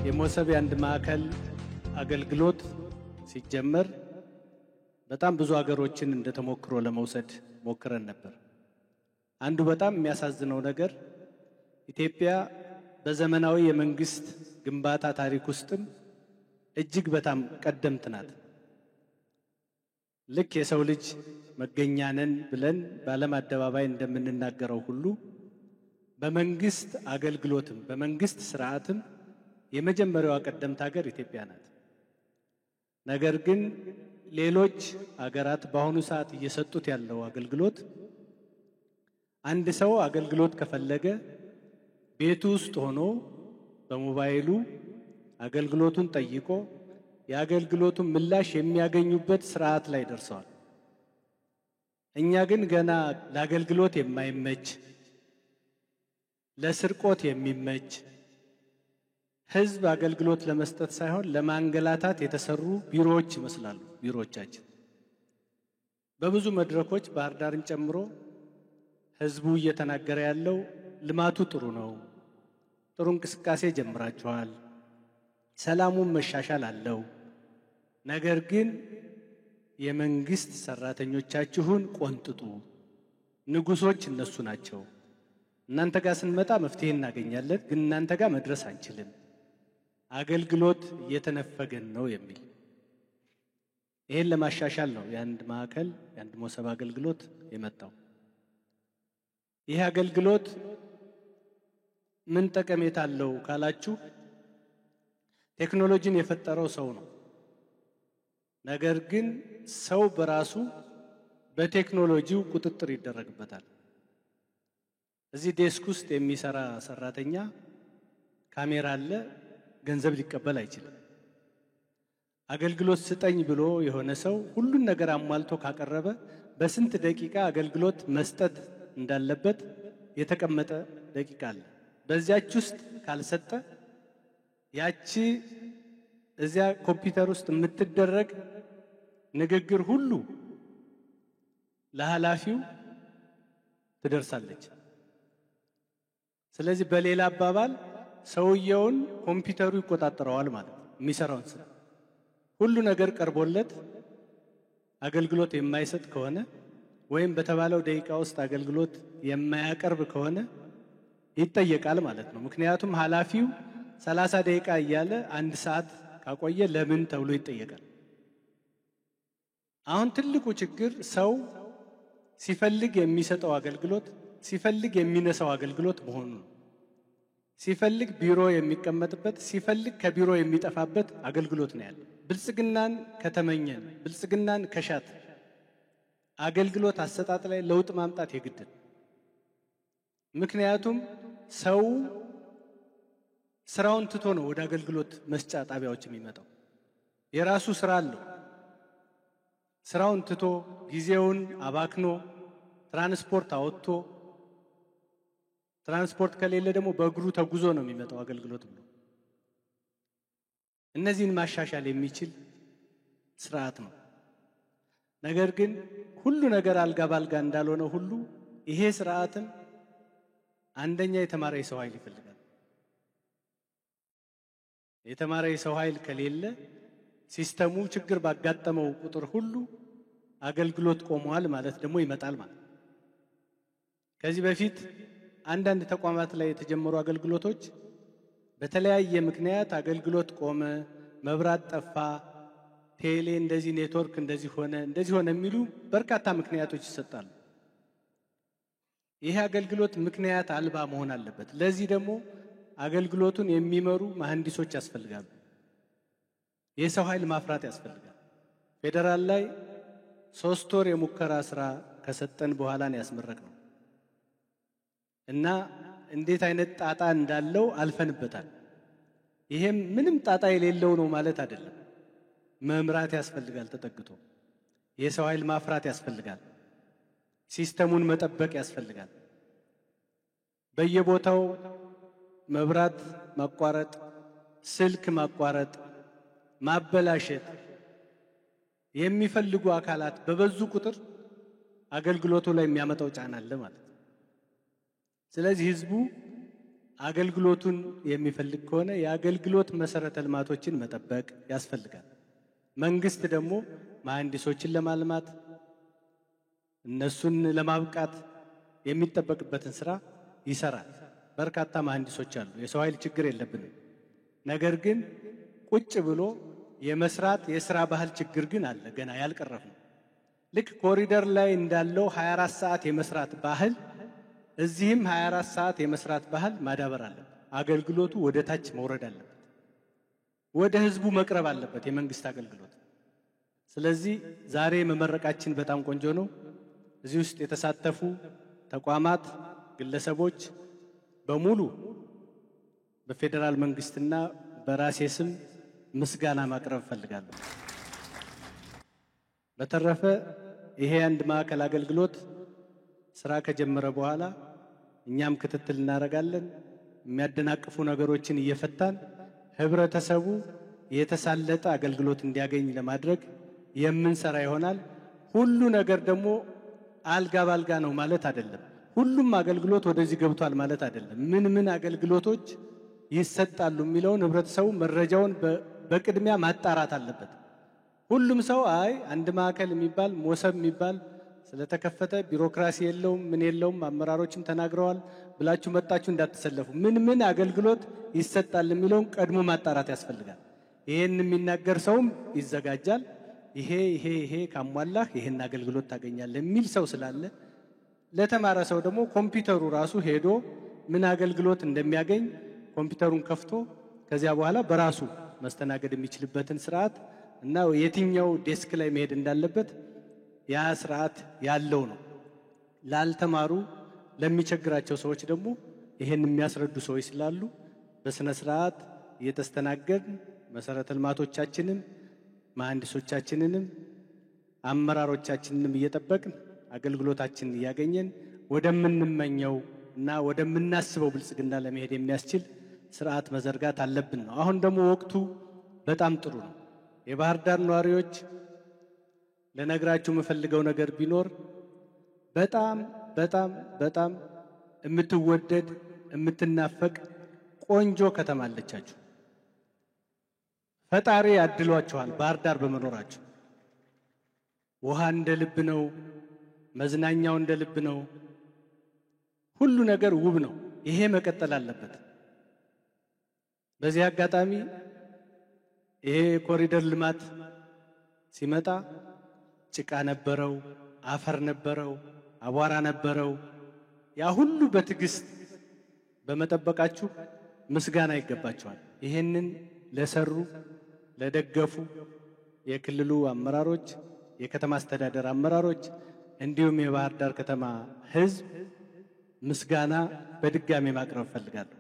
የሞሰብ የአንድ ማዕከል አገልግሎት ሲጀመር በጣም ብዙ ሀገሮችን እንደተሞክሮ ለመውሰድ ሞክረን ነበር። አንዱ በጣም የሚያሳዝነው ነገር ኢትዮጵያ በዘመናዊ የመንግስት ግንባታ ታሪክ ውስጥም እጅግ በጣም ቀደምት ናት። ልክ የሰው ልጅ መገኛ ነን ብለን በዓለም አደባባይ እንደምንናገረው ሁሉ በመንግስት አገልግሎትም በመንግስት ስርዓትም የመጀመሪያዋ ቀደምት ሀገር ኢትዮጵያ ናት። ነገር ግን ሌሎች ሀገራት በአሁኑ ሰዓት እየሰጡት ያለው አገልግሎት አንድ ሰው አገልግሎት ከፈለገ ቤቱ ውስጥ ሆኖ በሞባይሉ አገልግሎቱን ጠይቆ የአገልግሎቱን ምላሽ የሚያገኙበት ስርዓት ላይ ደርሰዋል። እኛ ግን ገና ለአገልግሎት የማይመች ለስርቆት የሚመች ህዝብ አገልግሎት ለመስጠት ሳይሆን ለማንገላታት የተሰሩ ቢሮዎች ይመስላሉ ቢሮዎቻችን። በብዙ መድረኮች ባህር ዳርን ጨምሮ ህዝቡ እየተናገረ ያለው ልማቱ ጥሩ ነው፣ ጥሩ እንቅስቃሴ ጀምራችኋል፣ ሰላሙን መሻሻል አለው፣ ነገር ግን የመንግስት ሰራተኞቻችሁን ቆንጥጡ፣ ንጉሶች እነሱ ናቸው፣ እናንተ ጋር ስንመጣ መፍትሄ እናገኛለን፣ ግን እናንተ ጋር መድረስ አንችልም፣ አገልግሎት እየተነፈገን ነው የሚል ይሄን ለማሻሻል ነው የአንድ ማዕከል የአንድ ሞሰብ አገልግሎት የመጣው። ይህ አገልግሎት ምን ጠቀሜታ አለው ካላችሁ ቴክኖሎጂን የፈጠረው ሰው ነው። ነገር ግን ሰው በራሱ በቴክኖሎጂው ቁጥጥር ይደረግበታል። እዚህ ዴስክ ውስጥ የሚሰራ ሰራተኛ ካሜራ አለ፣ ገንዘብ ሊቀበል አይችልም። አገልግሎት ስጠኝ ብሎ የሆነ ሰው ሁሉን ነገር አሟልቶ ካቀረበ በስንት ደቂቃ አገልግሎት መስጠት እንዳለበት የተቀመጠ ደቂቃ አለ። በዚያች ውስጥ ካልሰጠ ያቺ እዚያ ኮምፒውተር ውስጥ የምትደረግ ንግግር ሁሉ ለኃላፊው ትደርሳለች። ስለዚህ በሌላ አባባል ሰውየውን ኮምፒውተሩ ይቆጣጠረዋል ማለት ነው። የሚሰራውን ስራ ሁሉ ነገር ቀርቦለት አገልግሎት የማይሰጥ ከሆነ ወይም በተባለው ደቂቃ ውስጥ አገልግሎት የማያቀርብ ከሆነ ይጠየቃል ማለት ነው። ምክንያቱም ኃላፊው 30 ደቂቃ እያለ 1 ሰዓት ካቆየ ለምን ተብሎ ይጠየቃል። አሁን ትልቁ ችግር ሰው ሲፈልግ የሚሰጠው አገልግሎት ሲፈልግ የሚነሳው አገልግሎት መሆኑ ነው። ሲፈልግ ቢሮ የሚቀመጥበት ሲፈልግ ከቢሮ የሚጠፋበት አገልግሎት ነው ያለው። ብልጽግናን ከተመኘን ብልጽግናን ከሻት አገልግሎት አሰጣጥ ላይ ለውጥ ማምጣት የግድ ነው። ምክንያቱም ሰው ስራውን ትቶ ነው ወደ አገልግሎት መስጫ ጣቢያዎች የሚመጣው። የራሱ ስራ አለው። ስራውን ትቶ ጊዜውን አባክኖ ትራንስፖርት አወጥቶ ትራንስፖርት ከሌለ ደግሞ በእግሩ ተጉዞ ነው የሚመጣው አገልግሎት ብሎ። እነዚህን ማሻሻል የሚችል ስርዓት ነው። ነገር ግን ሁሉ ነገር አልጋ ባልጋ እንዳልሆነ ሁሉ ይሄ ስርዓትም አንደኛ የተማረ የሰው ኃይል ይፈልጋል። የተማረ የሰው ኃይል ከሌለ ሲስተሙ ችግር ባጋጠመው ቁጥር ሁሉ አገልግሎት ቆሟል ማለት ደግሞ ይመጣል ማለት። ከዚህ በፊት አንዳንድ ተቋማት ላይ የተጀመሩ አገልግሎቶች በተለያየ ምክንያት አገልግሎት ቆመ፣ መብራት ጠፋ፣ ቴሌ እንደዚህ ኔትወርክ እንደዚህ ሆነ የሚሉ በርካታ ምክንያቶች ይሰጣሉ። ይሄ አገልግሎት ምክንያት አልባ መሆን አለበት። ለዚህ ደግሞ አገልግሎቱን የሚመሩ መሐንዲሶች ያስፈልጋሉ። የሰው ኃይል ማፍራት ያስፈልጋል። ፌደራል ላይ 3 ወር የሙከራ ስራ ከሰጠን በኋላ ነው ያስመረቅነው እና እንዴት አይነት ጣጣ እንዳለው አልፈንበታል። ይሄም ምንም ጣጣ የሌለው ነው ማለት አይደለም። መምራት ያስፈልጋል፣ ተጠግቶ የሰው ኃይል ማፍራት ያስፈልጋል፣ ሲስተሙን መጠበቅ ያስፈልጋል። በየቦታው መብራት ማቋረጥ፣ ስልክ ማቋረጥ፣ ማበላሸት የሚፈልጉ አካላት በበዙ ቁጥር አገልግሎቱ ላይ የሚያመጣው ጫና አለ ማለት ነው። ስለዚህ ህዝቡ አገልግሎቱን የሚፈልግ ከሆነ የአገልግሎት መሰረተ ልማቶችን መጠበቅ ያስፈልጋል። መንግስት ደግሞ መሐንዲሶችን ለማልማት እነሱን ለማብቃት የሚጠበቅበትን ስራ ይሰራል። በርካታ መሐንዲሶች አሉ። የሰው ኃይል ችግር የለብንም። ነገር ግን ቁጭ ብሎ የመስራት የሥራ ባህል ችግር ግን አለ፣ ገና ያልቀረፍነው። ልክ ኮሪደር ላይ እንዳለው 24 ሰዓት የመስራት ባህል እዚህም 24 ሰዓት የመስራት ባህል ማዳበር አለበት። አገልግሎቱ ወደ ታች መውረድ አለበት፣ ወደ ህዝቡ መቅረብ አለበት የመንግስት አገልግሎት። ስለዚህ ዛሬ መመረቃችን በጣም ቆንጆ ነው። እዚህ ውስጥ የተሳተፉ ተቋማት፣ ግለሰቦች በሙሉ በፌደራል መንግስትና በራሴ ስም ምስጋና ማቅረብ ፈልጋለሁ። በተረፈ ይሄ አንድ ማዕከል አገልግሎት ስራ ከጀመረ በኋላ እኛም ክትትል እናደርጋለን። የሚያደናቅፉ ነገሮችን እየፈታን ህብረተሰቡ የተሳለጠ አገልግሎት እንዲያገኝ ለማድረግ የምንሰራ ይሆናል። ሁሉ ነገር ደግሞ አልጋ ባልጋ ነው ማለት አይደለም። ሁሉም አገልግሎት ወደዚህ ገብቷል ማለት አይደለም። ምን አገልግሎቶች ይሰጣሉ የሚለውን ህብረተሰቡ መረጃውን በቅድሚያ ማጣራት አለበት። ሁሉም ሰው አይ አንድ ማዕከል የሚባል ሞሰብ የሚባል ስለተከፈተ ቢሮክራሲ የለውም ምን የለውም አመራሮችም ተናግረዋል ብላችሁ መጣችሁ እንዳትሰለፉ። ምን አገልግሎት ይሰጣል የሚለውን ቀድሞ ማጣራት ያስፈልጋል። ይሄን የሚናገር ሰውም ይዘጋጃል። ይሄ ካሟላህ ይሄን አገልግሎት ታገኛለህ የሚል ሰው ስላለ ለተማረ ሰው ደግሞ ኮምፒውተሩ ራሱ ሄዶ ምን አገልግሎት እንደሚያገኝ ኮምፒውተሩን ከፍቶ ከዚያ በኋላ በራሱ መስተናገድ የሚችልበትን ስርዓት እና የትኛው ዴስክ ላይ መሄድ እንዳለበት ያ ስርዓት ያለው ነው። ላልተማሩ ለሚቸግራቸው ሰዎች ደግሞ ይሄን የሚያስረዱ ሰዎች ስላሉ በስነ ስርዓት እየተስተናገድን መሰረተ ልማቶቻችንን መሐንዲሶቻችንንም አመራሮቻችንንም እየጠበቅን አገልግሎታችንን እያገኘን ወደምንመኘው እና ወደምናስበው ብልጽግና ለመሄድ የሚያስችል ስርዓት መዘርጋት አለብን ነው። አሁን ደግሞ ወቅቱ በጣም ጥሩ ነው። የባህር ዳር ነዋሪዎች ለነግራችሁ የምፈልገው ነገር ቢኖር በጣም የምትወደድ የምትናፈቅ ቆንጆ ከተማ አለቻችሁ። ፈጣሪ ያድሏችኋል ባህር ዳር በመኖራችሁ። ውሃ እንደ ልብ ነው፣ መዝናኛው እንደ ልብ ነው፣ ሁሉ ነገር ውብ ነው። ይሄ መቀጠል አለበት። በዚህ አጋጣሚ ይሄ ኮሪደር ልማት ሲመጣ ጭቃ ነበረው፣ አፈር ነበረው፣ አቧራ ነበረው። ያ ሁሉ በትዕግስት በመጠበቃችሁ ምስጋና ይገባችኋል። ይሄንን ለሰሩ ለደገፉ የክልሉ አመራሮች፣ የከተማ አስተዳደር አመራሮች እንዲሁም የባህር ዳር ከተማ ህዝብ ምስጋና በድጋሚ ማቅረብ ፈልጋለሁ።